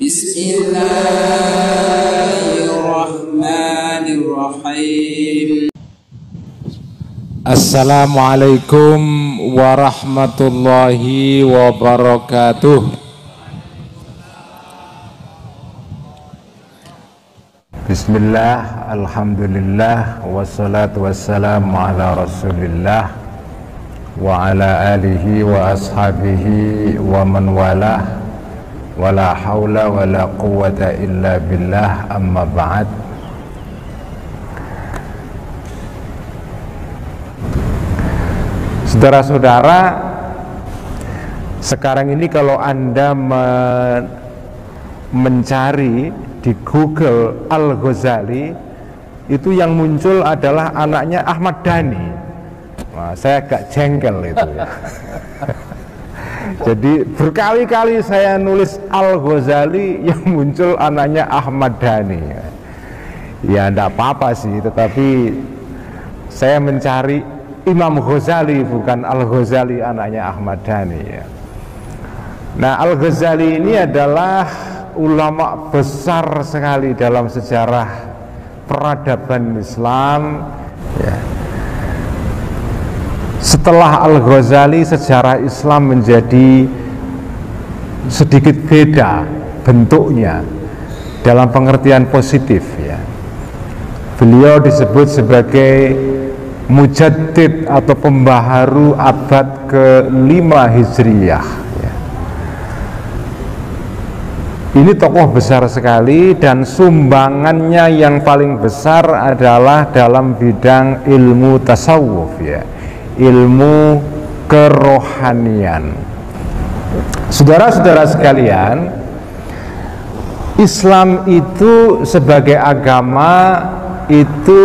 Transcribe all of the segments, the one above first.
Bismillahirrahmanirrahim. Assalamualaikum warahmatullahi wabarakatuh. Bismillah, alhamdulillah, wassalatu wassalamu ala rasulillah wa ala alihi wa ashabihi wa man walah, wala hawla wala quwwata illa billah, amma ba'd. Saudara-saudara, sekarang ini kalau Anda mencari di Google Al-Ghazali, itu yang muncul adalah anaknya Ahmad Dhani. Nah, saya agak jengkel itu ya. Jadi berkali-kali saya nulis Al-Ghazali, yang muncul anaknya Ahmad Dhani. Ya enggak apa-apa sih, tetapi saya mencari Imam Ghazali, bukan Al-Ghazali anaknya Ahmad Dhani ya. Nah, Al-Ghazali ini adalah ulama besar sekali dalam sejarah peradaban Islam ya. Setelah Al-Ghazali, sejarah Islam menjadi sedikit beda bentuknya dalam pengertian positif ya. Beliau disebut sebagai mujaddid atau pembaharu abad ke-5 Hijriyah ya. Ini tokoh besar sekali, dan sumbangannya yang paling besar adalah dalam bidang ilmu tasawuf ya, ilmu kerohanian. Saudara-saudara sekalian, Islam itu sebagai agama itu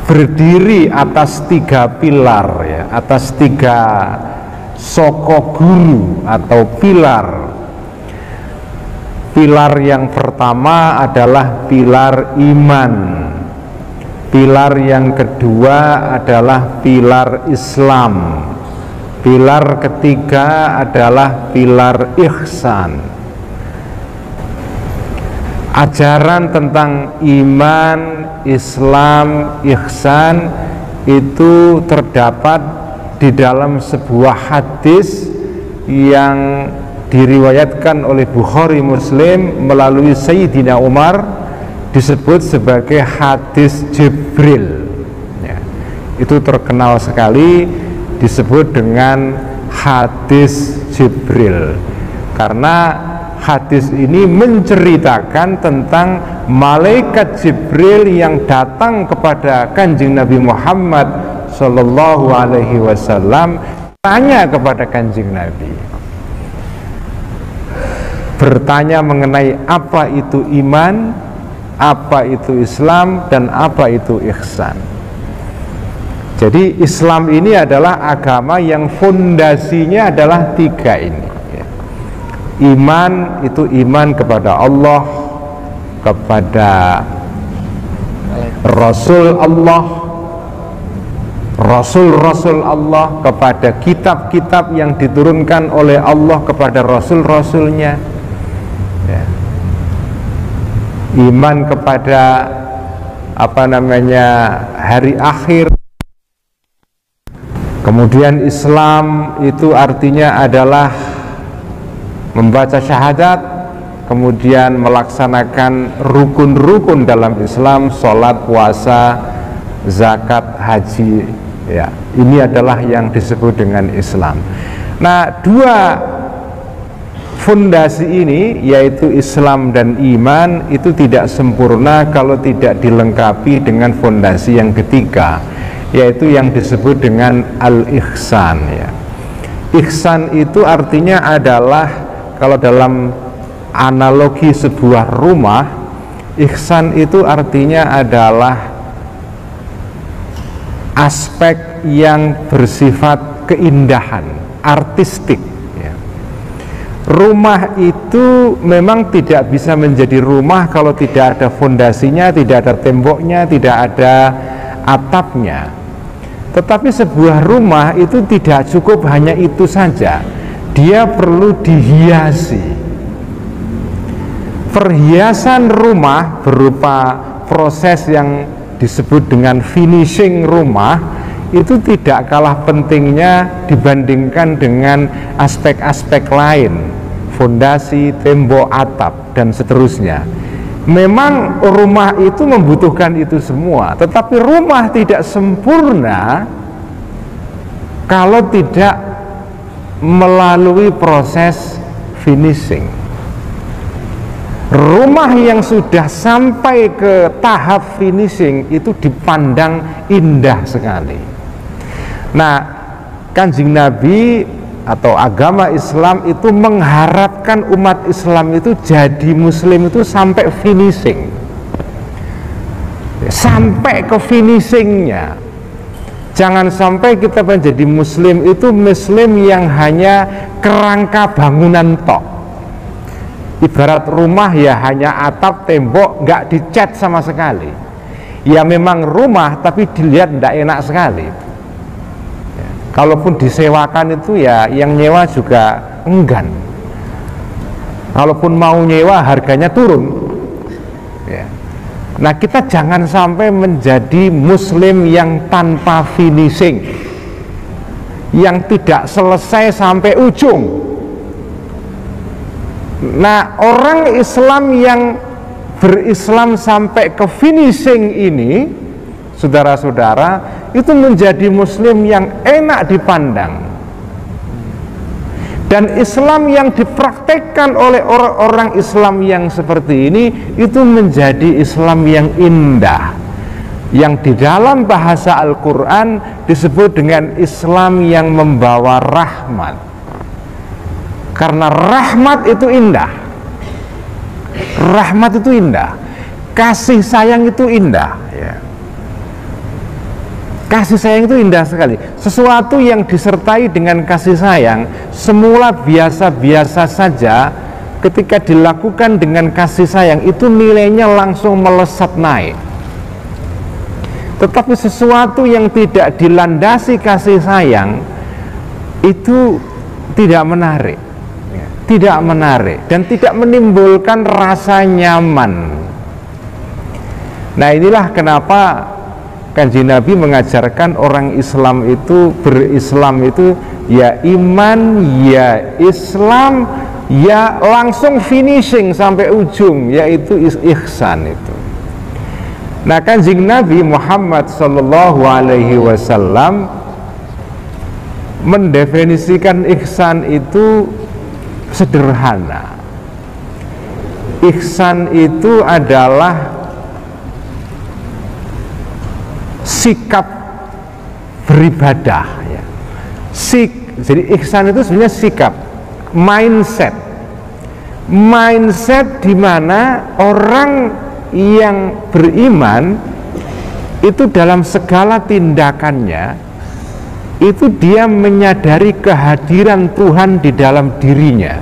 berdiri atas 3 pilar ya, atas 3 soko guru atau pilar. Pilar yang pertama adalah pilar iman. Pilar yang kedua adalah pilar Islam. Pilar ketiga adalah pilar ihsan. Ajaran tentang iman, Islam, ihsan itu terdapat di dalam sebuah hadis yang diriwayatkan oleh Bukhari Muslim melalui Sayyidina Umar, disebut sebagai hadis Jibril ya. Itu terkenal sekali, disebut dengan hadis Jibril karena hadis ini menceritakan tentang malaikat Jibril yang datang kepada Kanjeng Nabi Muhammad Sallallahu Alaihi Wasallam, tanya kepada Kanjeng Nabi, bertanya mengenai apa itu iman, apa itu Islam, dan apa itu ihsan. Jadi Islam ini adalah agama yang fondasinya adalah 3 ini. Iman itu iman kepada Allah, kepada Rasul Allah, Rasul-Rasul Allah, kepada kitab-kitab yang diturunkan oleh Allah kepada Rasul-Rasulnya ya. Iman kepada hari akhir. Kemudian Islam itu artinya adalah membaca syahadat, kemudian melaksanakan rukun-rukun dalam Islam, sholat, puasa, zakat, haji ya. Ini adalah yang disebut dengan Islam. Nah, 2 fondasi ini, yaitu Islam dan iman, itu tidak sempurna kalau tidak dilengkapi dengan fondasi yang ketiga, yaitu yang disebut dengan al-ihsan ya. Ihsan itu artinya adalah, kalau dalam analogi sebuah rumah, ihsan itu artinya adalah aspek yang bersifat keindahan, artistik ya. Rumah itu memang tidak bisa menjadi rumah kalau tidak ada fondasinya, tidak ada temboknya, tidak ada atapnya. Tetapi sebuah rumah itu tidak cukup hanya itu saja. dia perlu dihiasi. Perhiasan rumah berupa proses yang disebut dengan finishing rumah itu tidak kalah pentingnya dibandingkan dengan aspek-aspek lain, fondasi, tembok, atap, dan seterusnya. Memang rumah itu membutuhkan itu semua, tetapi rumah tidak sempurna kalau tidak melalui proses finishing. Rumah yang sudah sampai ke tahap finishing itu dipandang indah sekali. Nah, Kanjeng Nabi atau agama Islam itu mengharapkan umat Islam itu jadi muslim itu sampai finishing, sampai ke finishingnya. Jangan sampai kita menjadi muslim itu muslim yang hanya kerangka bangunan tok. Ibarat rumah ya hanya atap, tembok, nggak dicat sama sekali. Ya memang rumah tapi dilihat tidak enak sekali. Ya, kalaupun disewakan itu ya yang nyewa juga enggan. Kalaupun mau nyewa harganya turun. Ya. Nah, kita jangan sampai menjadi muslim yang tanpa finishing, yang tidak selesai sampai ujung. Nah, orang Islam yang berislam sampai ke finishing ini, saudara-saudara, itu menjadi muslim yang enak dipandang. Dan Islam yang dipraktekkan oleh orang-orang Islam yang seperti ini itu menjadi Islam yang indah, yang di dalam bahasa Al-Quran disebut dengan Islam yang membawa rahmat. Karena rahmat itu indah, rahmat itu indah, kasih sayang itu indah, ya. Kasih sayang itu indah sekali. Sesuatu yang disertai dengan kasih sayang semula biasa-biasa saja, ketika dilakukan dengan kasih sayang itu nilainya langsung melesat naik. Tetapi sesuatu yang tidak dilandasi kasih sayang itu tidak menarik, tidak menarik dan tidak menimbulkan rasa nyaman. Nah, inilah kenapa Kanjeng Nabi mengajarkan orang Islam itu berislam itu ya iman, ya Islam, ya langsung finishing sampai ujung, yaitu ihsan itu. Nah, Kanjeng Nabi Muhammad sallallahu alaihi wasallam mendefinisikan ihsan itu sederhana. Ihsan itu adalah sikap beribadah, ya. Jadi ihsan itu sebenarnya sikap, mindset di mana orang yang beriman itu dalam segala tindakannya itu dia menyadari kehadiran Tuhan di dalam dirinya.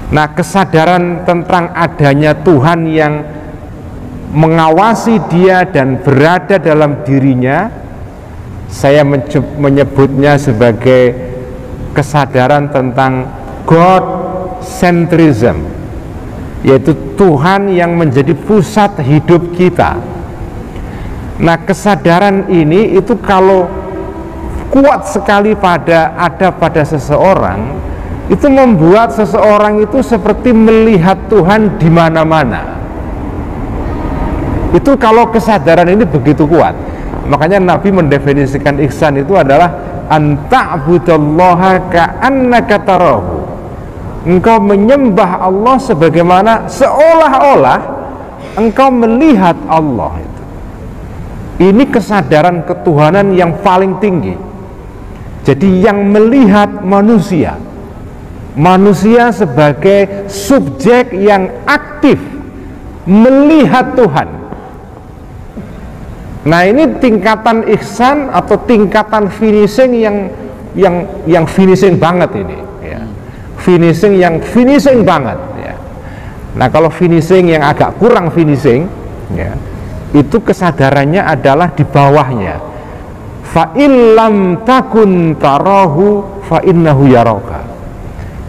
Nah, kesadaran tentang adanya Tuhan yang mengawasi dia dan berada dalam dirinya, saya menyebutnya sebagai kesadaran tentang God centrism, yaitu Tuhan yang menjadi pusat hidup kita. Nah, kesadaran ini itu kalau kuat sekali ada pada seseorang, itu membuat seseorang itu seperti melihat Tuhan di mana-mana. Itu kalau kesadaran ini begitu kuat. Makanya Nabi mendefinisikan ihsan itu adalah anta'budallaha ka'annaka tarahu. Engkau menyembah Allah sebagaimana seolah-olah engkau melihat Allah itu. Ini kesadaran ketuhanan yang paling tinggi. Jadi yang melihat manusia sebagai subjek yang aktif melihat Tuhan. Nah, ini tingkatan ihsan atau tingkatan finishing yang finishing banget ini, ya. Finishing banget, ya. Nah, kalau finishing yang agak kurang finishing, ya, itu kesadarannya adalah di bawahnya. fa illam takun tarahu fa innahu yaraka.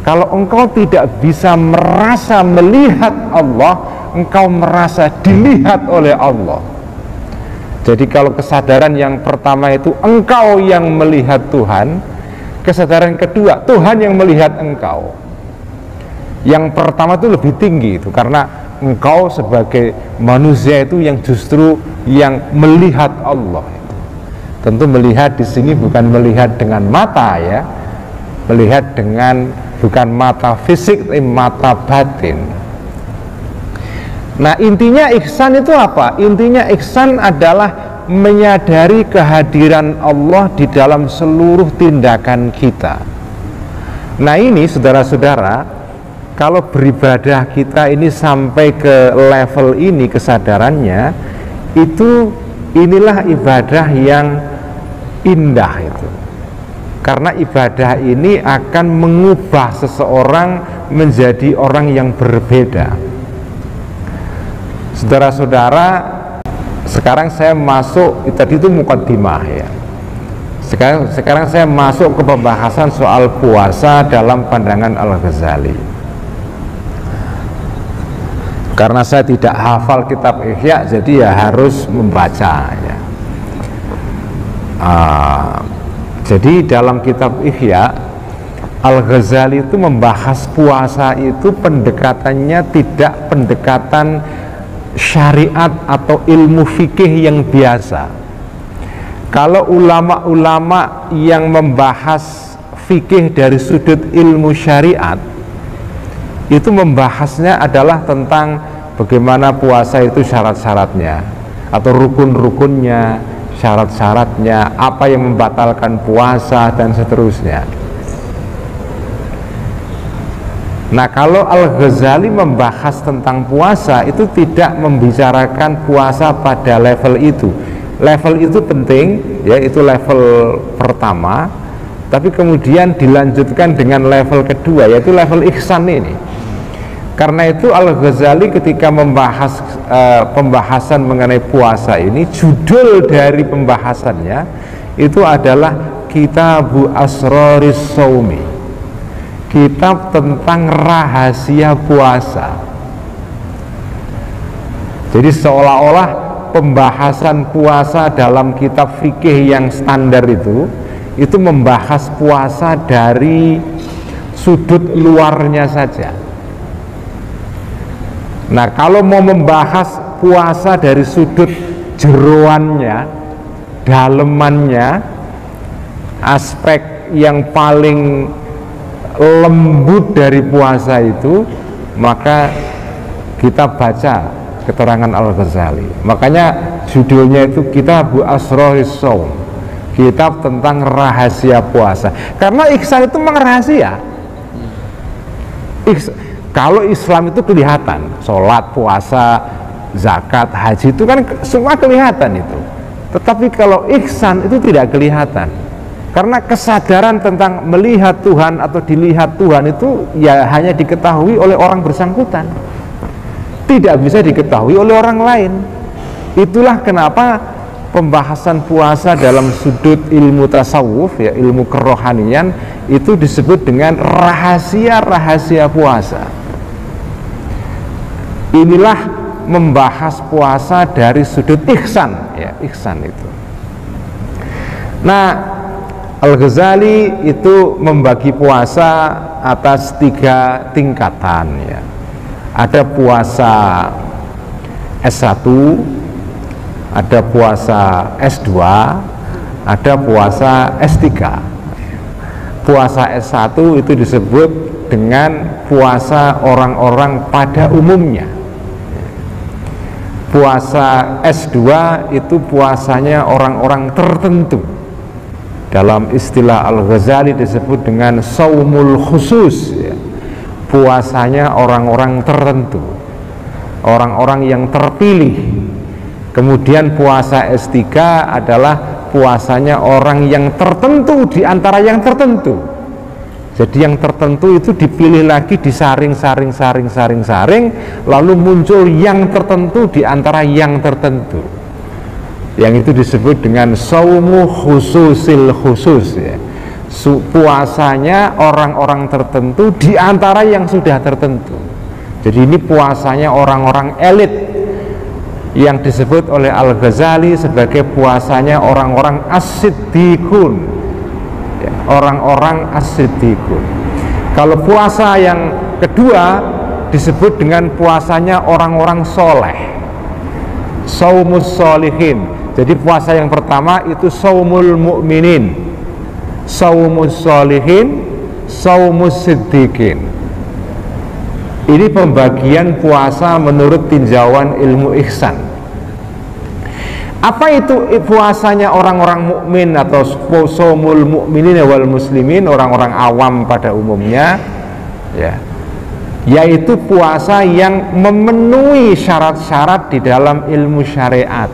Kalau engkau tidak bisa merasa melihat Allah, engkau merasa dilihat oleh Allah. Jadi kalau kesadaran yang pertama itu engkau yang melihat Tuhan, kesadaran kedua Tuhan yang melihat engkau. Yang pertama itu lebih tinggi itu, karena engkau sebagai manusia itu yang justru yang melihat Allah. Tentu melihat di sini bukan melihat dengan mata ya, melihat dengan bukan mata fisik tapi mata batin. Nah, intinya ihsan itu apa? Intinya ihsan adalah menyadari kehadiran Allah di dalam seluruh tindakan kita. Nah, ini saudara-saudara, kalau beribadah kita ini sampai ke level ini kesadarannya, itu inilah ibadah yang indah itu. Karena ibadah ini akan mengubah seseorang menjadi orang yang berbeda. Saudara-saudara, sekarang saya masuk, tadi itu mukaddimah ya. Sekarang saya masuk ke pembahasan soal puasa dalam pandangan Al-Ghazali. Karena saya tidak hafal kitab Ihya, jadi ya harus membaca ya. Jadi dalam kitab Ihya, Al-Ghazali itu membahas puasa itu pendekatannya tidak pendekatan syariat atau ilmu fikih yang biasa. Kalau ulama-ulama yang membahas fikih dari sudut ilmu syariat, itu membahasnya adalah tentang bagaimana puasa itu syarat-syaratnya atau rukun-rukunnya, syarat-syaratnya, apa yang membatalkan puasa dan seterusnya. Nah, kalau Al-Ghazali membahas tentang puasa itu tidak membicarakan puasa pada level itu. Level itu penting, ya, itu level pertama, tapi kemudian dilanjutkan dengan level kedua, yaitu level ihsan ini. Karena itu Al-Ghazali ketika membahas pembahasan mengenai puasa ini, judul dari pembahasannya itu adalah Kitabu Asroris Shaumi, kitab tentang rahasia puasa. Jadi seolah-olah pembahasan puasa dalam kitab fikih yang standar itu membahas puasa dari sudut luarnya saja. Nah, kalau mau membahas puasa dari sudut jeroannya, dalemannya, aspek yang paling lembut dari puasa itu, maka kita baca keterangan Al-Ghazali. Makanya judulnya itu Kitabu Asroris Shaum, kitab tentang rahasia puasa. Karena ihsan itu memang rahasia. Kalau Islam itu kelihatan, sholat, puasa, zakat, haji itu kan semua kelihatan itu. Tetapi kalau ihsan itu tidak kelihatan. Karena kesadaran tentang melihat Tuhan atau dilihat Tuhan itu ya hanya diketahui oleh orang bersangkutan, tidak bisa diketahui oleh orang lain. Itulah kenapa pembahasan puasa dalam sudut ilmu tasawuf, ya, ilmu kerohanian, itu disebut dengan rahasia-rahasia puasa. Inilah membahas puasa dari sudut ihsan, ya, ihsan itu. Nah, Al-Ghazali itu membagi puasa atas 3 tingkatan ya. Ada puasa S1, ada puasa S2, ada puasa S3. Puasa S1 itu disebut dengan puasa orang-orang pada umumnya. Puasa S2 itu puasanya orang-orang tertentu. Dalam istilah Al-Ghazali disebut dengan saumul khusus ya. Puasanya orang-orang tertentu, orang-orang yang terpilih. Kemudian puasa S3 adalah puasanya orang yang tertentu di antara yang tertentu. Jadi yang tertentu itu dipilih lagi, disaring, lalu muncul yang tertentu di antara yang tertentu. yang itu disebut dengan saumu khususil khusus ya. Puasanya orang-orang tertentu di antara yang sudah tertentu. Jadi ini puasanya orang-orang elit yang disebut oleh Al-Ghazali sebagai puasanya orang-orang as-siddiqun ya, orang-orang as-siddiqun. Kalau puasa yang kedua disebut dengan puasanya orang-orang soleh, saumus solihin. Jadi puasa yang pertama itu saumul mu'minin, saumus solihin, saumus siddiqin. Ini pembagian puasa menurut tinjauan ilmu ihsan. Apa itu puasanya orang-orang mukmin atau saumul mu'minin wal muslimin, orang-orang awam pada umumnya ya, yaitu puasa yang memenuhi syarat-syarat di dalam ilmu syariat.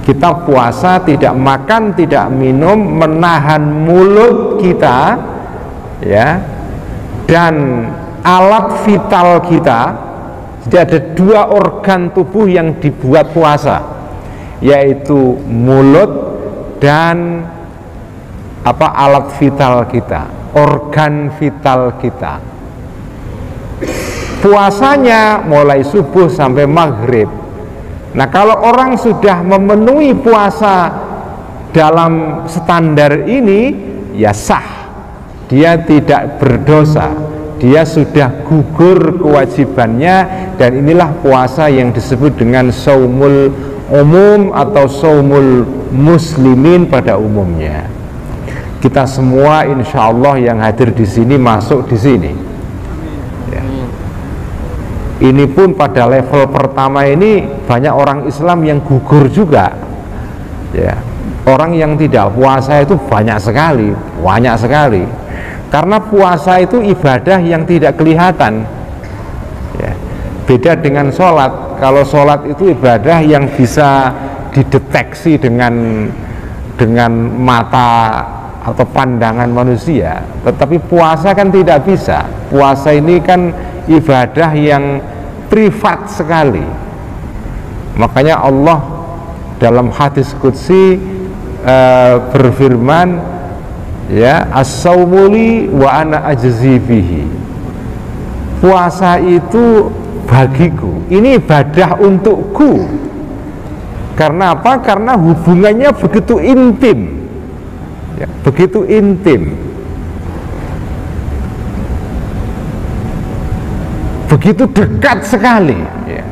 Kita puasa tidak makan, tidak minum, menahan mulut kita ya, dan alat vital kita. Jadi ada dua organ tubuh yang dibuat puasa, yaitu mulut dan alat vital kita, organ vital kita. Puasanya mulai subuh sampai maghrib. Nah, kalau orang sudah memenuhi puasa dalam standar ini, ya sah, dia tidak berdosa, dia sudah gugur kewajibannya, dan inilah puasa yang disebut dengan saumul umum atau saumul muslimin pada umumnya. Kita semua insya Allah yang hadir di sini masuk di sini. Ya. Ini pun pada level pertama ini banyak orang Islam yang gugur juga. Ya. Orang yang tidak puasa itu banyak sekali, banyak sekali. Karena puasa itu ibadah yang tidak kelihatan ya. Beda dengan sholat. Kalau sholat itu ibadah yang bisa dideteksi dengan mata atau pandangan manusia. Tetapi puasa kan tidak bisa. Puasa ini kan ibadah yang privat sekali. Makanya Allah dalam hadis qudsi berfirman, ya, as-saumuli wa ana ajzi bihi. Puasa itu bagiku, ini ibadah untukku. Karena apa? Karena hubungannya begitu intim ya, begitu intim, begitu dekat sekali ya.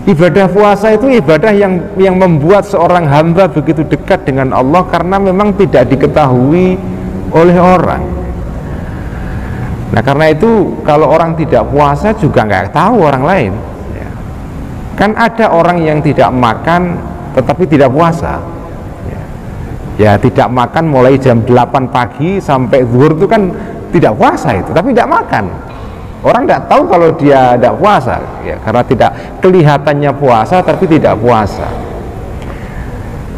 Ibadah puasa itu ibadah yang membuat seorang hamba begitu dekat dengan Allah, karena memang tidak diketahui oleh orang. Nah, karena itu kalau orang tidak puasa juga nggak tahu orang lain ya. Kan ada orang yang tidak makan tetapi tidak puasa ya. Ya, tidak makan mulai jam 8 pagi sampai zuhur itu kan tidak puasa itu, tapi tidak makan. Orang tidak tahu kalau dia tidak puasa ya, karena tidak kelihatannya puasa tapi tidak puasa.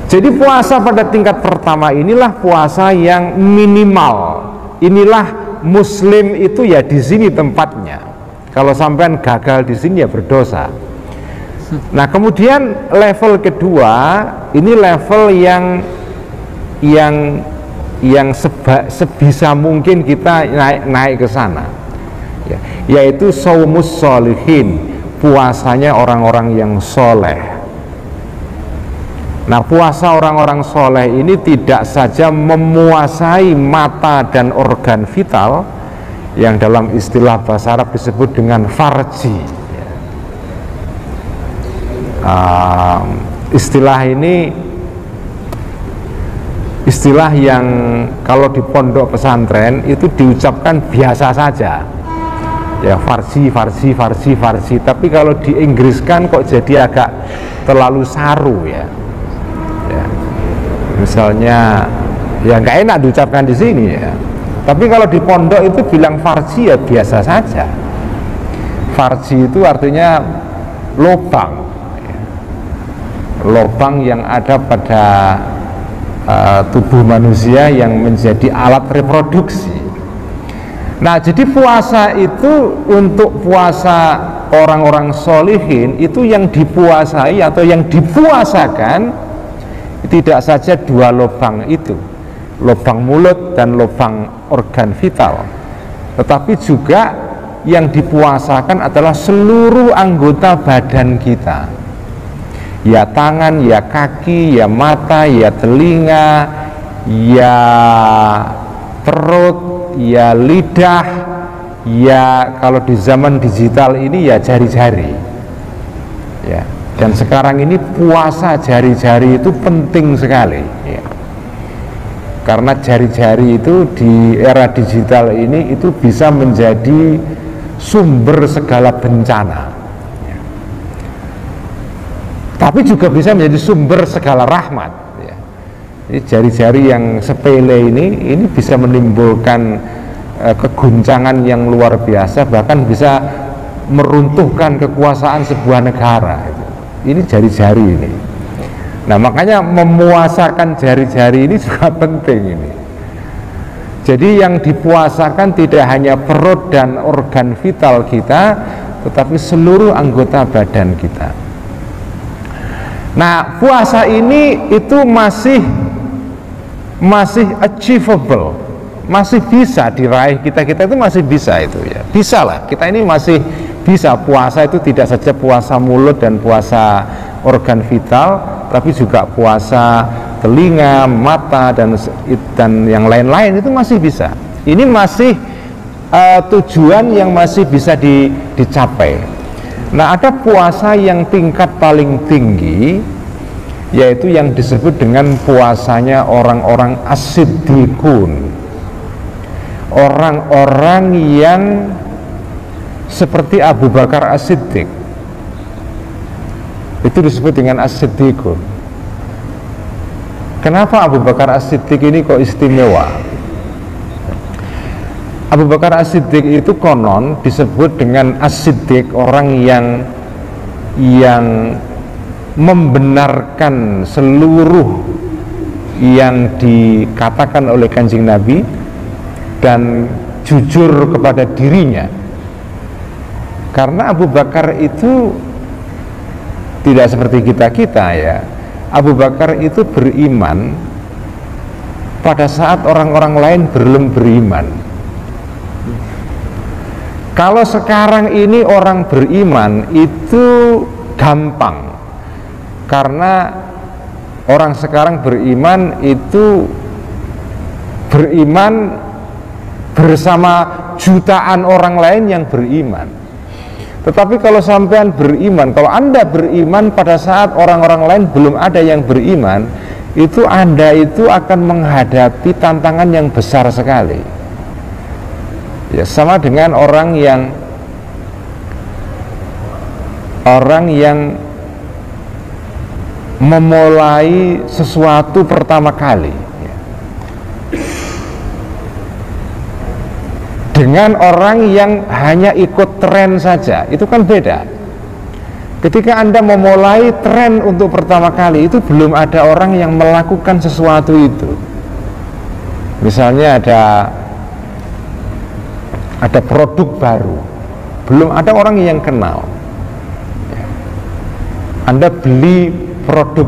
Jadi puasa pada tingkat pertama inilah puasa yang minimal. Inilah muslim itu ya di sini tempatnya. Kalau sampean gagal di sini ya berdosa. Nah, kemudian level kedua ini level yang sebisa mungkin kita naik ke sana. Ya, yaitu saumus sholihin, puasanya orang-orang yang soleh. Nah, puasa orang-orang soleh ini tidak saja memuasai mata dan organ vital yang dalam istilah bahasa Arab disebut dengan farji. Istilah ini istilah yang kalau di pondok pesantren itu diucapkan biasa saja. Ya, farji, tapi kalau diinggriskan kok jadi agak terlalu saru ya. Ya. Misalnya ya nggak enak diucapkan di sini ya. Tapi kalau di pondok itu bilang farji ya biasa saja. Farji itu artinya lubang ya. Lubang yang ada pada tubuh manusia yang menjadi alat reproduksi. Nah, jadi puasa itu untuk puasa orang-orang solihin itu yang dipuasai atau yang dipuasakan tidak saja dua lubang itu, lubang mulut dan lubang organ vital, tetapi juga yang dipuasakan adalah seluruh anggota badan kita, ya tangan, ya kaki, ya mata, ya telinga, ya perut, ya lidah, ya kalau di zaman digital ini ya jari-jari ya. Dan sekarang ini puasa jari-jari itu penting sekali ya. Karena jari-jari itu di era digital ini itu bisa menjadi sumber segala bencana ya. Tapi juga bisa menjadi sumber segala rahmat ya. Jadi jari-jari yang sepele ini bisa menimbulkan keguncangan yang luar biasa, bahkan bisa meruntuhkan kekuasaan sebuah negara. Ini jari-jari ini. Nah, makanya memuasakan jari-jari ini juga penting ini. Jadi yang dipuasakan tidak hanya perut dan organ vital kita, tetapi seluruh anggota badan kita. Nah, puasa ini itu masih achievable, masih bisa diraih, kita itu masih bisa itu ya. Bisa lah, kita ini masih bisa puasa itu, tidak saja puasa mulut dan puasa organ vital, tapi juga puasa telinga, mata dan yang lain-lain itu masih bisa. Ini masih tujuan yang masih bisa dicapai. Nah, ada puasa yang tingkat paling tinggi, yaitu yang disebut dengan puasanya orang-orang as-siddiqun, orang-orang yang seperti Abu Bakar As-Siddiq. Itu disebut dengan as-siddiqun. Kenapa Abu Bakar As-Siddiq ini kok istimewa? Abu Bakar As-Siddiq itu konon disebut dengan as-siddiq, orang yang membenarkan seluruh yang dikatakan oleh Kanjeng Nabi dan jujur kepada dirinya. Karena Abu Bakar itu tidak seperti kita ya. Abu Bakar itu beriman pada saat orang-orang lain belum beriman. Kalau sekarang ini orang beriman itu gampang, karena orang sekarang beriman itu beriman bersama jutaan orang lain yang beriman. Tetapi kalau sampean beriman, kalau Anda beriman pada saat orang-orang lain belum ada yang beriman, itu Anda itu akan menghadapi tantangan yang besar sekali. Ya, sama dengan orang yang memulai sesuatu pertama kali, dengan orang yang hanya ikut tren saja, itu kan beda. Ketika Anda memulai tren untuk pertama kali, itu belum ada orang yang melakukan sesuatu itu. Misalnya ada produk baru, belum ada orang yang kenal. Anda beli produk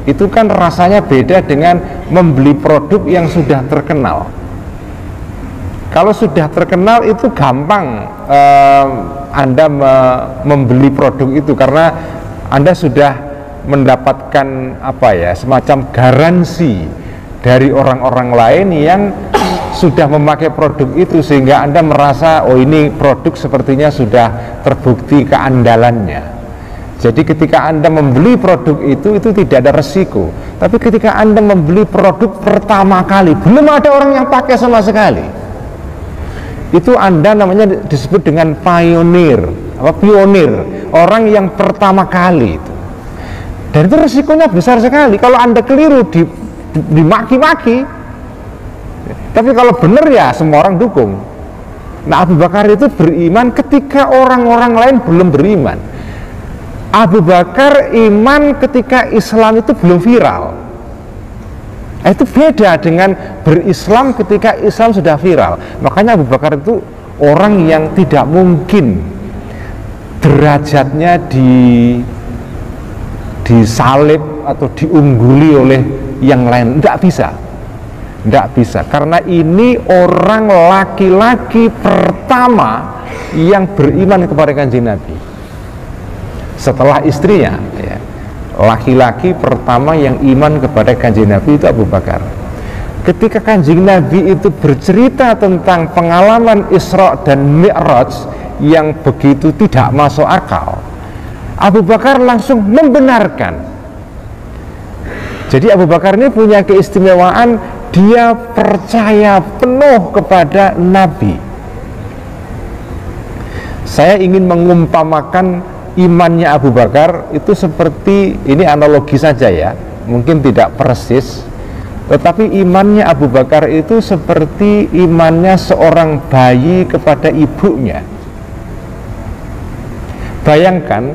itu kan rasanya beda dengan membeli produk yang sudah terkenal. Kalau sudah terkenal itu gampang Anda membeli produk itu, karena Anda sudah mendapatkan semacam garansi dari orang-orang lain yang sudah memakai produk itu, sehingga Anda merasa, oh ini produk sepertinya sudah terbukti keandalannya. Jadi ketika Anda membeli produk itu tidak ada resiko. Tapi ketika Anda membeli produk pertama kali, belum ada orang yang pakai sama sekali, itu Anda namanya disebut dengan pionir, orang yang pertama kali itu. Dan itu resikonya besar sekali. Kalau Anda keliru dimaki-maki, tapi kalau benar ya semua orang dukung. Nah, Abu Bakar itu beriman ketika orang-orang lain belum beriman. Abu Bakar iman ketika Islam itu belum viral. Itu beda dengan berislam ketika Islam sudah viral. Makanya Abu Bakar itu orang yang tidak mungkin derajatnya disalib atau diungguli oleh yang lain. Tidak bisa, tidak bisa, karena ini orang laki-laki pertama yang beriman kepada Kanjeng Nabi setelah istrinya, ya. Laki-laki pertama yang iman kepada Kanjeng Nabi itu Abu Bakar. Ketika Kanjeng Nabi itu bercerita tentang pengalaman Isra dan Mi'raj yang begitu tidak masuk akal, Abu Bakar langsung membenarkan. Jadi Abu Bakar ini punya keistimewaan, dia percaya penuh kepada Nabi. Saya ingin mengumpamakan imannya Abu Bakar itu seperti, ini analogi saja ya, mungkin tidak persis, tetapi imannya Abu Bakar itu seperti imannya seorang bayi kepada ibunya. Bayangkan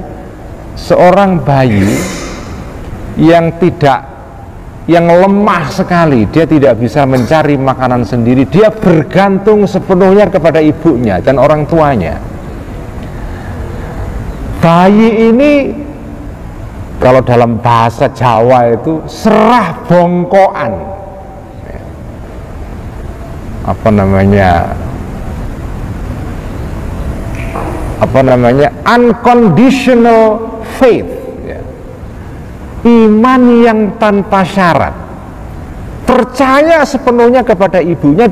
seorang bayi yang lemah sekali, dia tidak bisa mencari makanan sendiri, dia bergantung sepenuhnya kepada ibunya dan orang tuanya. Bayi ini kalau dalam bahasa Jawa itu serah bongkoan, apa namanya unconditional faith, ya. Iman yang tanpa syarat, percaya sepenuhnya kepada ibunya,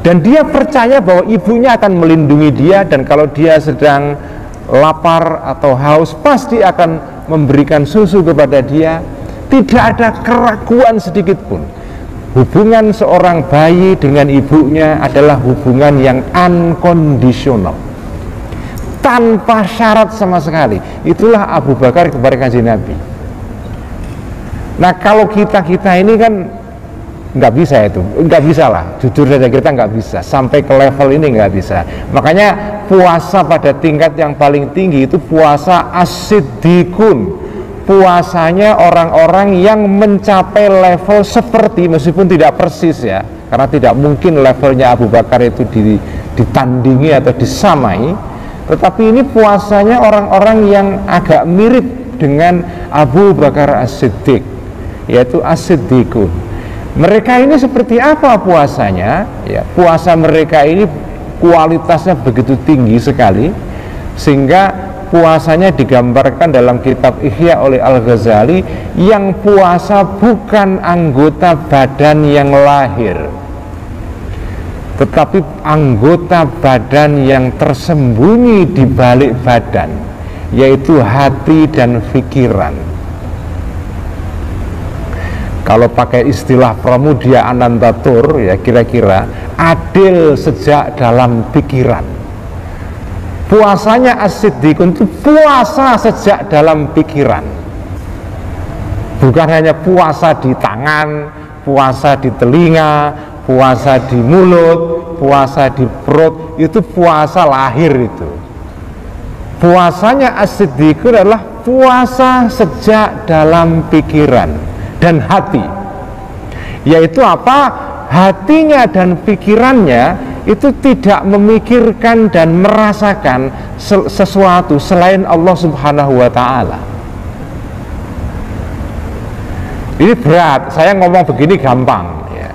dan dia percaya bahwa ibunya akan melindungi dia, dan kalau dia sedang lapar atau haus pasti akan memberikan susu kepada dia. Tidak ada keraguan sedikit pun. Hubungan seorang bayi dengan ibunya adalah hubungan yang unconditional, tanpa syarat sama sekali. Itulah Abu Bakar kepada Kanjeng Nabi. Nah, kalau kita ini kan nggak bisa, itu nggak bisa lah, jujur saja kita nggak bisa sampai ke level ini, nggak bisa. Makanya puasa pada tingkat yang paling tinggi itu puasa as-siddiqun, puasanya orang-orang yang mencapai level seperti, meskipun tidak persis ya, karena tidak mungkin levelnya Abu Bakar itu ditandingi atau disamai, tetapi ini puasanya orang-orang yang agak mirip dengan Abu Bakar as-Siddiq, yaitu as-siddiqun. Mereka ini seperti apa puasanya? Ya, puasa mereka ini kualitasnya begitu tinggi sekali, sehingga puasanya digambarkan dalam kitab Ihya oleh Al-Ghazali, yang puasa bukan anggota badan yang lahir, tetapi anggota badan yang tersembunyi di balik badan, yaitu hati dan pikiran. Kalau pakai istilah Pramudia Anantatur, ya kira-kira adil sejak dalam pikiran. Puasanya as-siddiqun itu puasa sejak dalam pikiran, bukan hanya puasa di tangan, puasa di telinga, puasa di mulut, puasa di perut. Itu puasa lahir. Itu puasanya as-siddiqun adalah puasa sejak dalam pikiran dan hati, yaitu apa? Hatinya dan pikirannya itu tidak memikirkan dan merasakan sesuatu selain Allah Subhanahu wa Ta'ala. Ini berat, saya ngomong begini gampang ya.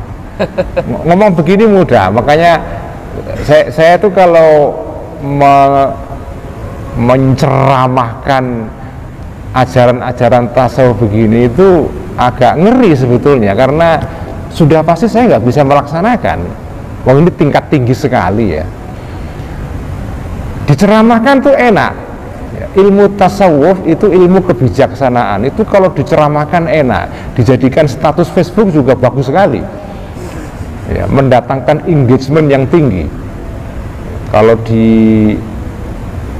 Ngomong begini mudah, makanya saya tuh kalau menceramahkan ajaran-ajaran tasawuf begini itu agak ngeri sebetulnya, karena sudah pasti saya nggak bisa melaksanakan. Wah, ini tingkat tinggi sekali ya. Diceramahkan tuh enak ya, ilmu tasawuf itu ilmu kebijaksanaan, itu kalau diceramahkan enak, dijadikan status Facebook juga bagus sekali ya, mendatangkan engagement yang tinggi. Kalau di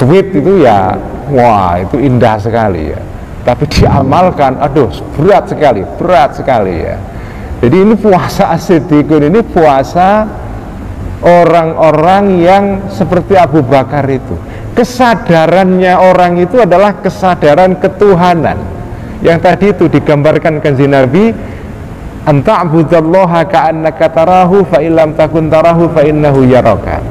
tweet itu ya, wah itu indah sekali ya, tapi diamalkan, aduh berat sekali ya. Jadi ini puasa as-siddiqun, ini puasa orang-orang yang seperti Abu Bakar itu. Kesadarannya orang itu adalah kesadaran ketuhanan, yang tadi itu digambarkan Kanjeng Nabi, anta'budallaha ka'annaka tarahu fa illam takun tarahu fa innahu yaraka.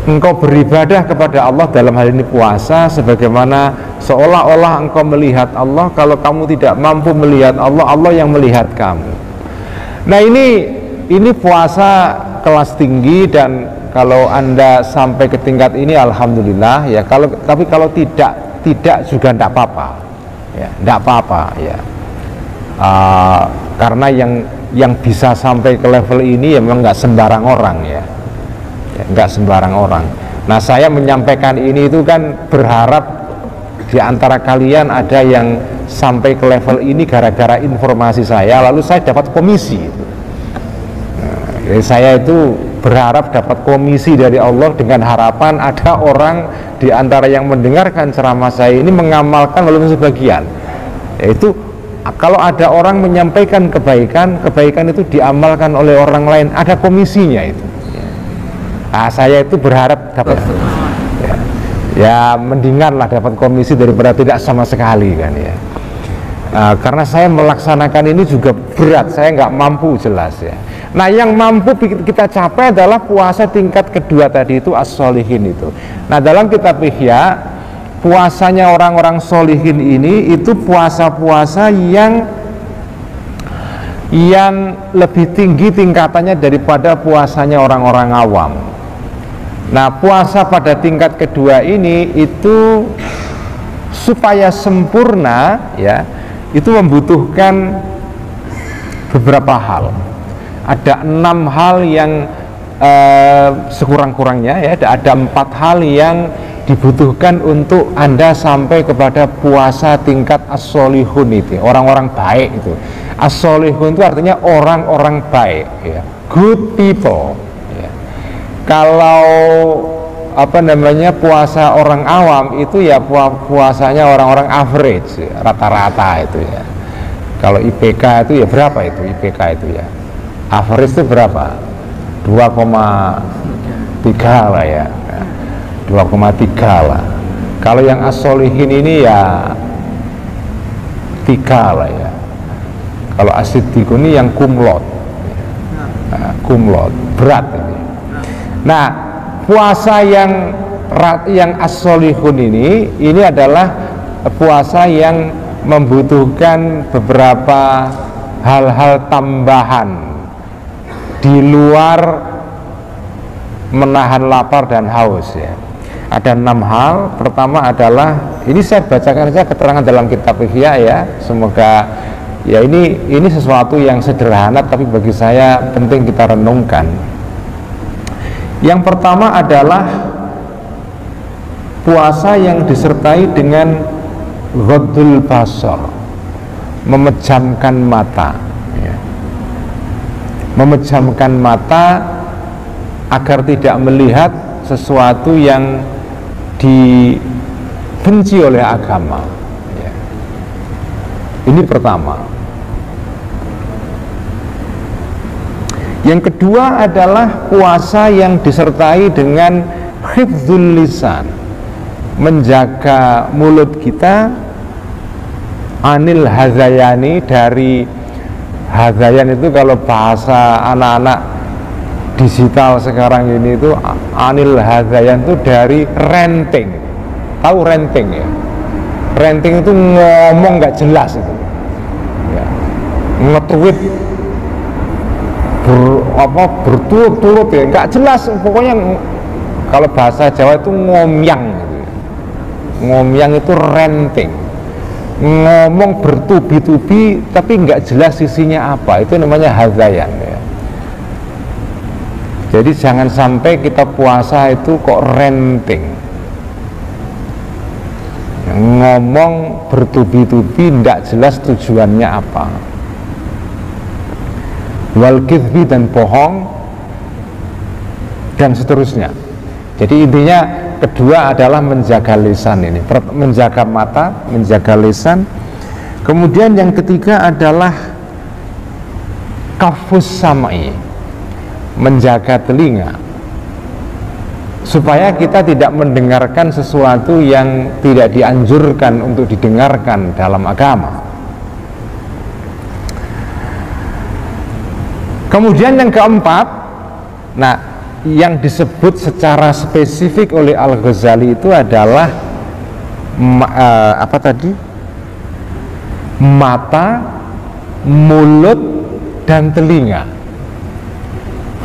Engkau beribadah kepada Allah dalam hal ini puasa sebagaimana seolah-olah engkau melihat Allah, kalau kamu tidak mampu melihat Allah, Allah yang melihat kamu. Nah, ini puasa kelas tinggi, dan kalau Anda sampai ke tingkat ini alhamdulillah ya. Tapi kalau tidak juga tidak apa-apa ya, tidak apa-apa ya. Karena yang bisa sampai ke level ini ya memang nggak sembarang orang ya, nggak sembarang orang. Nah, saya menyampaikan ini itu kan berharap di antara kalian ada yang sampai ke level ini gara-gara informasi saya, lalu saya dapat komisi. Jadi saya itu berharap dapat komisi dari Allah dengan harapan ada orang di antara yang mendengarkan ceramah saya ini mengamalkan walaupun sebagian. Yaitu kalau ada orang menyampaikan kebaikan itu diamalkan oleh orang lain, ada komisinya itu. Nah, saya itu berharap dapat ya mendingan lah dapat komisi daripada tidak sama sekali kan ya. Karena saya melaksanakan ini juga berat, saya nggak mampu jelas ya. Nah, yang mampu kita capai adalah puasa tingkat kedua tadi itu, as-sholihin itu. Nah, dalam kitab Ihya, puasanya orang-orang sholihin ini itu puasa-puasa yang lebih tinggi tingkatannya daripada puasanya orang-orang awam. Nah, puasa pada tingkat kedua ini itu supaya sempurna ya, itu membutuhkan beberapa hal. Ada 6 hal yang sekurang-kurangnya ya, ada 4 hal yang dibutuhkan untuk Anda sampai kepada puasa tingkat as-solihun itu, orang-orang baik itu. As-solihun itu artinya orang-orang baik ya, good people ya. Kalau puasa orang awam itu ya puasanya orang-orang average ya, rata-rata itu ya. Kalau IPK itu ya berapa itu IPK itu ya, average itu berapa, 2,3 lah ya, 2,3 lah. Kalau yang as-solihin ini ya 3 lah ya. Kalau as-siddiqun ini yang kumlot, kumlot berat ini. Nah, puasa yang as-solihun ini adalah puasa yang membutuhkan beberapa hal-hal tambahan di luar menahan lapar dan haus ya. Ada 6 hal. Pertama adalah, ini saya bacakan saja keterangan dalam kitab Ihya ya. Semoga ya ini sesuatu yang sederhana tapi bagi saya penting kita renungkan. Yang pertama adalah puasa yang disertai dengan ghaddul basar, memejamkan mata ya. Memejamkan mata agar tidak melihat sesuatu yang dibenci oleh agama ya. Ini pertama. Yang kedua adalah puasa yang disertai dengan hifdzul lisan, menjaga mulut kita anil hazayani, dari hazayan itu kalau bahasa anak-anak digital sekarang ini itu anil hazayan itu dari ranting. Tahu ranting ya? Ranting itu ngomong nggak jelas itu ya. Nge-tweet berturut-turut ya, nggak jelas pokoknya. Kalau bahasa Jawa itu ngomyang gitu. Ngomyang itu ranting, ngomong bertubi-tubi tapi nggak jelas sisinya apa, itu namanya hazayan ya. Jadi jangan sampai kita puasa itu kok ranting, ngomong bertubi-tubi nggak jelas tujuannya apa, wal kizbi, dan bohong, dan seterusnya. Jadi intinya kedua adalah menjaga lisan ini, menjaga mata, menjaga lisan. Kemudian yang ketiga adalah kafus sam'i, menjaga telinga supaya kita tidak mendengarkan sesuatu yang tidak dianjurkan untuk didengarkan dalam agama. Kemudian yang keempat, nah yang disebut secara spesifik oleh Al-Ghazali itu adalah apa tadi? Mata, mulut, dan telinga.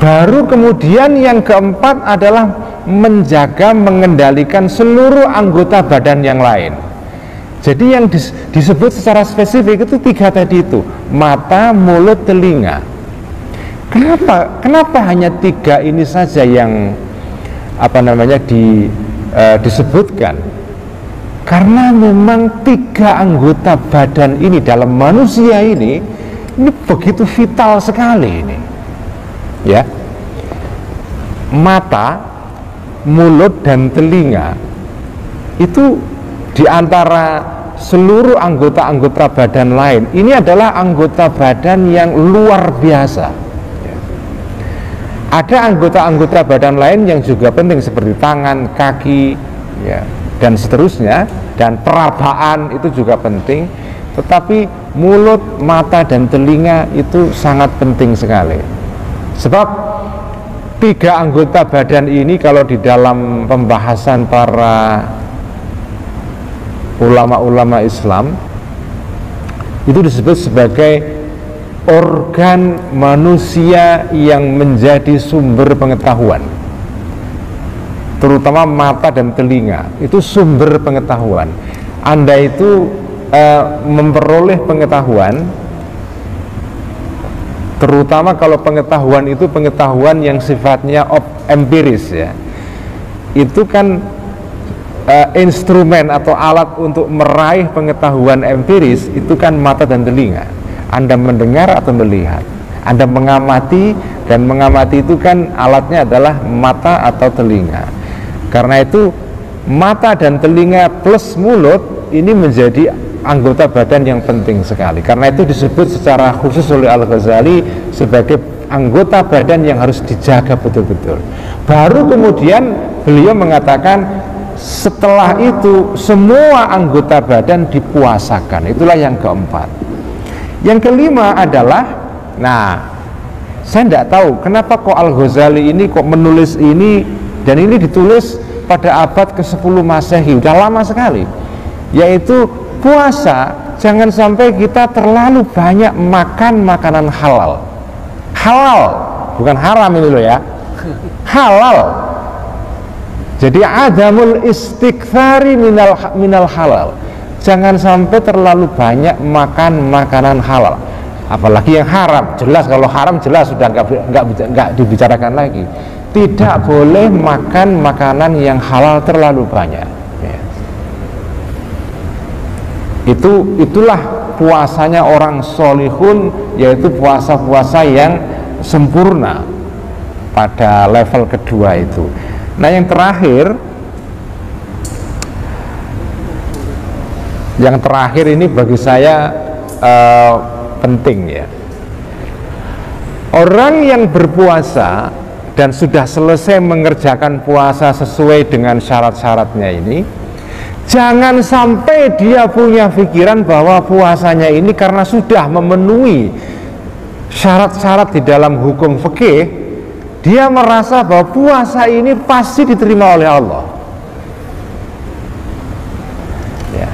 Baru kemudian yang keempat adalah menjaga, mengendalikan seluruh anggota badan yang lain. Jadi yang disebut secara spesifik itu 3 tadi itu, mata, mulut, telinga. Kenapa hanya 3 ini saja yang disebutkan? Karena memang 3 anggota badan ini dalam manusia ini begitu vital sekali ini. Ya, mata, mulut, dan telinga itu diantara seluruh anggota-anggota badan lain, ini adalah anggota badan yang luar biasa. Ada anggota-anggota badan lain yang juga penting seperti tangan, kaki, ya, dan seterusnya, dan perabaan itu juga penting. Tetapi mulut, mata, dan telinga itu sangat penting sekali. Sebab 3 anggota badan ini kalau di dalam pembahasan para ulama-ulama Islam itu disebut sebagai organ manusia yang menjadi sumber pengetahuan. Terutama mata dan telinga itu sumber pengetahuan. Anda itu memperoleh pengetahuan, terutama kalau pengetahuan itu pengetahuan yang sifatnya empiris, ya, itu kan instrumen atau alat untuk meraih pengetahuan empiris itu kan mata dan telinga. Anda mendengar atau melihat, Anda mengamati, dan mengamati itu kan alatnya adalah mata atau telinga. Karena itu mata dan telinga plus mulut ini menjadi anggota badan yang penting sekali. Karena itu disebut secara khusus oleh Al-Ghazali sebagai anggota badan yang harus dijaga betul-betul. Baru kemudian beliau mengatakan setelah itu semua anggota badan dipuasakan. Itulah yang keempat. Yang kelima adalah, saya tidak tahu kenapa kok Al-Ghazali ini kok menulis ini, dan ini ditulis pada abad ke-10 Masehi, udah lama sekali, yaitu puasa. Jangan sampai kita terlalu banyak makan makanan halal. Halal, bukan haram ini loh ya, halal. Jadi adamul istikthari minal halal. Jangan sampai terlalu banyak makan makanan halal, apalagi yang haram. Jelas kalau haram jelas sudah nggak dibicarakan lagi. Tidak boleh makan makanan yang halal terlalu banyak. Itulah puasanya orang solihun, yaitu puasa-puasa yang sempurna pada level kedua itu. Nah, yang terakhir ini bagi saya penting, ya. Orang yang berpuasa dan sudah selesai mengerjakan puasa sesuai dengan syarat-syaratnya ini, jangan sampai dia punya pikiran bahwa puasanya ini karena sudah memenuhi syarat-syarat di dalam hukum fikih, dia merasa bahwa puasa ini pasti diterima oleh Allah. Ya.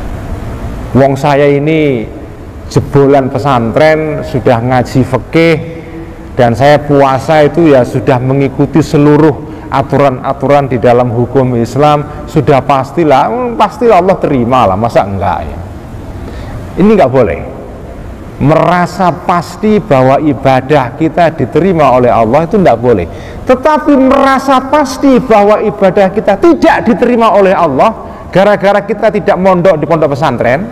Wong saya ini jebolan pesantren, sudah ngaji fikih, dan saya puasa itu ya sudah mengikuti seluruh aturan-aturan di dalam hukum Islam, sudah pastilah Allah terima lah, masa enggak ya? Ini enggak boleh. Merasa pasti bahwa ibadah kita diterima oleh Allah itu enggak boleh. Tetapi merasa pasti bahwa ibadah kita tidak diterima oleh Allah gara-gara kita tidak mondok di pondok pesantren,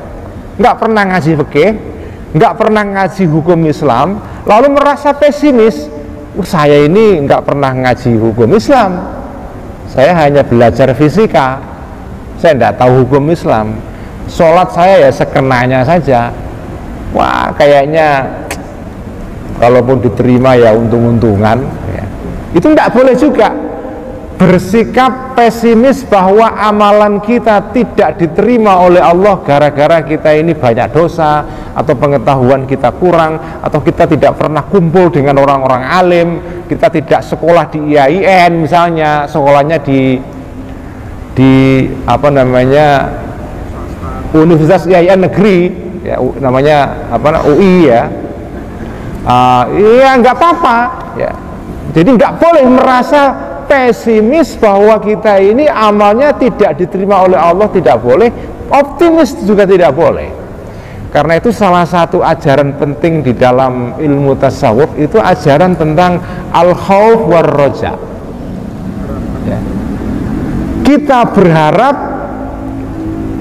enggak pernah ngaji fikih, enggak pernah ngaji hukum Islam, lalu merasa pesimis. Saya ini nggak pernah ngaji hukum Islam, saya hanya belajar fisika, saya nggak tahu hukum Islam, sholat saya ya sekenanya saja. Wah, kayaknya kalaupun diterima ya untung-untungan, ya. Itu nggak boleh juga bersikap pesimis bahwa amalan kita tidak diterima oleh Allah gara-gara kita ini banyak dosa, atau pengetahuan kita kurang, atau kita tidak pernah kumpul dengan orang-orang alim, kita tidak sekolah di IAIN misalnya, sekolahnya di Universitas IAIN negeri, ya, namanya apa, UI ya, ya nggak apa-apa, ya. Jadi nggak boleh merasa pesimis bahwa kita ini amalnya tidak diterima oleh Allah, tidak boleh. Optimis juga tidak boleh. Karena itu salah satu ajaran penting di dalam ilmu tasawuf itu ajaran tentang al-khauf war roja. Ya. Kita berharap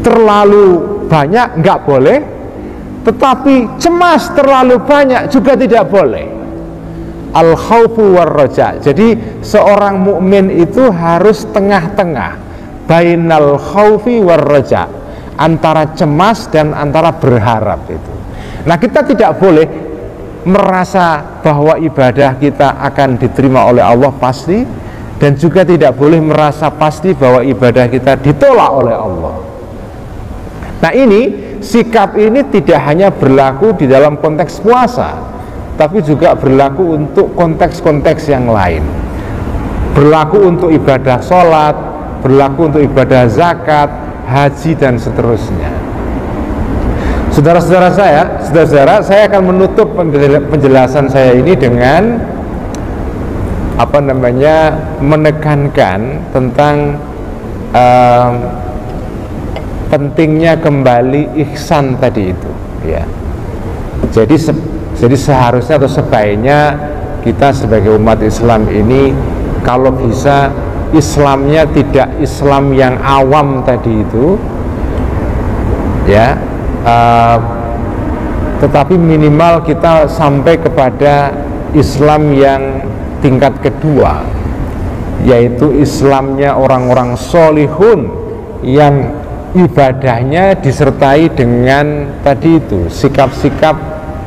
terlalu banyak nggak boleh, tetapi cemas terlalu banyak juga tidak boleh. Al-khaufu war roja. Jadi seorang mukmin itu harus tengah-tengah, bainal khaufi war roja, antara cemas dan antara berharap itu. Nah, kita tidak boleh merasa bahwa ibadah kita akan diterima oleh Allah pasti, dan juga tidak boleh merasa pasti bahwa ibadah kita ditolak oleh Allah. Nah, ini sikap ini tidak hanya berlaku di dalam konteks puasa, tapi juga berlaku untuk konteks-konteks yang lain. Berlaku untuk ibadah sholat, berlaku untuk ibadah zakat, haji, dan seterusnya. Saudara-saudara, saya akan menutup penjelasan saya ini dengan menekankan tentang pentingnya kembali ihsan tadi itu, ya. Jadi seharusnya atau sebaiknya kita sebagai umat Islam ini kalau bisa Islamnya tidak Islam yang awam tadi itu, ya, tetapi minimal kita sampai kepada Islam yang tingkat kedua, yaitu Islamnya orang-orang solihun yang ibadahnya disertai dengan tadi itu sikap-sikap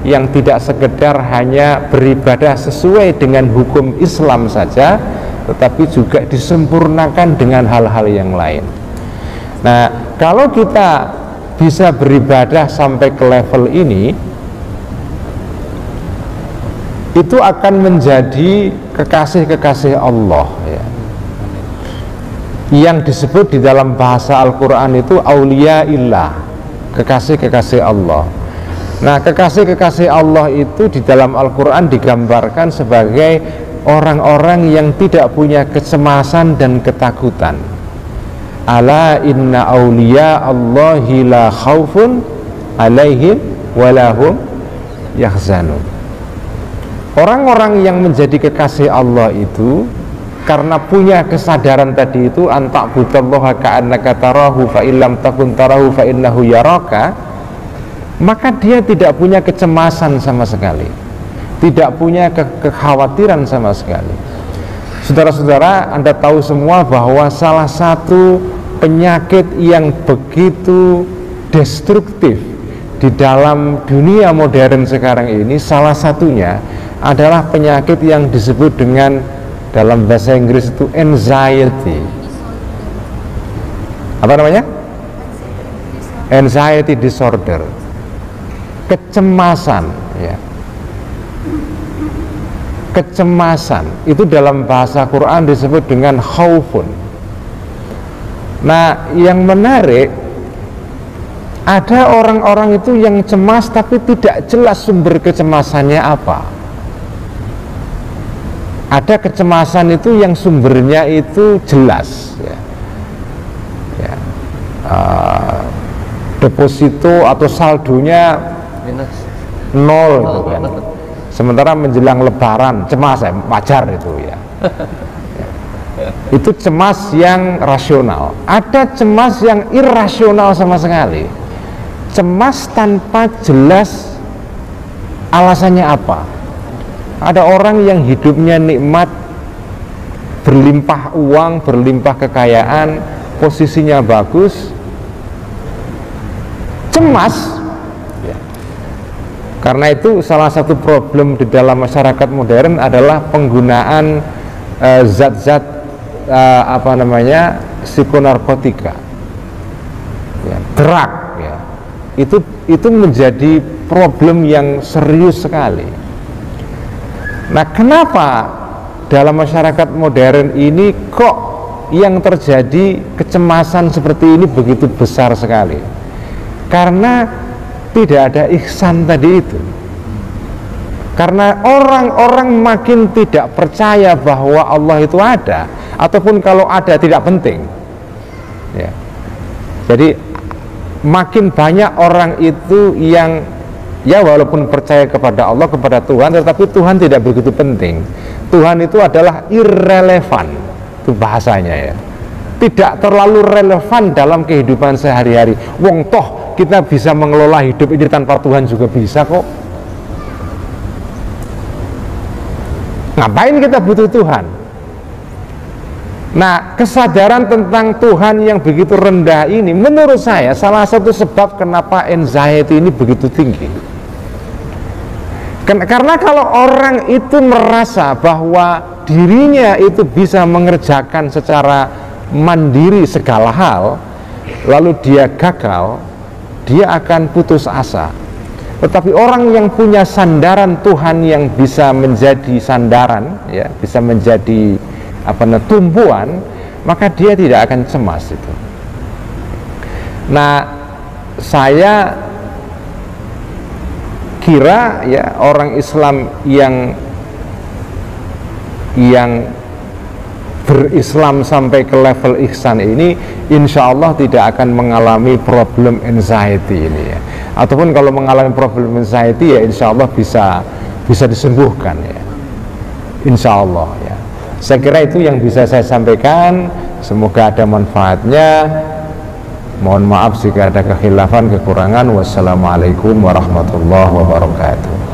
yang tidak sekedar hanya beribadah sesuai dengan hukum Islam saja, tetapi juga disempurnakan dengan hal-hal yang lain. Nah, kalau kita bisa beribadah sampai ke level ini, itu akan menjadi kekasih-kekasih Allah, ya, yang disebut di dalam bahasa Al-Quran itu auliyaillah, kekasih-kekasih Allah. Nah, kekasih-kekasih Allah itu di dalam Al-Quran digambarkan sebagai orang-orang yang tidak punya kecemasan dan ketakutan. Ala inna awliya Allahi la khawfun alaihim walahum yahzanun. Orang-orang yang menjadi kekasih Allah itu karena punya kesadaran tadi itu, anta'budallaha ka'annaka tarahu fa illam takun tarahu fa innahu yaraka, maka dia tidak punya kecemasan sama sekali, tidak punya kekhawatiran sama sekali. Saudara-saudara, Anda tahu semua bahwa salah satu penyakit yang begitu destruktif di dalam dunia modern sekarang ini, salah satunya adalah penyakit yang disebut dengan, dalam bahasa Inggris itu anxiety. Apa namanya? Anxiety disorder. Kecemasan, ya. Kecemasan itu dalam bahasa Quran disebut dengan khaufun. Nah, yang menarik, ada orang-orang itu yang cemas tapi tidak jelas sumber kecemasannya apa. Ada kecemasan itu yang sumbernya itu jelas, ya. Ya. Deposito atau saldonya minus 0 gitu kan. Sementara menjelang lebaran cemas, ya, wajar itu, ya. Itu cemas yang rasional. Ada cemas yang irasional sama sekali. Cemas tanpa jelas alasannya apa. Ada orang yang hidupnya nikmat, berlimpah uang, berlimpah kekayaan, posisinya bagus, cemas. Karena itu salah satu problem di dalam masyarakat modern adalah penggunaan zat-zat psikonarkotika, ya, drug, ya. Itu menjadi problem yang serius sekali. Nah, kenapa dalam masyarakat modern ini kok yang terjadi kecemasan seperti ini begitu besar sekali? Karena tidak ada ihsan tadi itu. Karena orang-orang makin tidak percaya bahwa Allah itu ada, ataupun kalau ada tidak penting ya. Jadi makin banyak orang itu yang ya walaupun percaya kepada Allah, kepada Tuhan, tetapi Tuhan tidak begitu penting. Tuhan itu adalah irrelevan, itu bahasanya ya, tidak terlalu relevan dalam kehidupan sehari-hari. Wong toh kita bisa mengelola hidup ini tanpa Tuhan juga bisa kok. Ngapain kita butuh Tuhan? Nah, kesadaran tentang Tuhan yang begitu rendah ini menurut saya salah satu sebab kenapa anxiety ini begitu tinggi. Karena kalau orang itu merasa bahwa dirinya itu bisa mengerjakan secara mandiri segala hal, lalu dia gagal, dia akan putus asa. Tetapi orang yang punya sandaran Tuhan yang bisa menjadi sandaran, ya, bisa menjadi tumpuan, maka dia tidak akan cemas itu. Nah, saya kira ya orang Islam yang berislam sampai ke level ihsan ini insya Allah tidak akan mengalami problem anxiety ini ya. Ataupun kalau mengalami problem anxiety ya insya Allah bisa disembuhkan ya, insya Allah ya. Saya kira itu yang bisa saya sampaikan, semoga ada manfaatnya. Mohon maaf jika ada kekhilafan, kekurangan. Wassalamualaikum warahmatullahi wabarakatuh.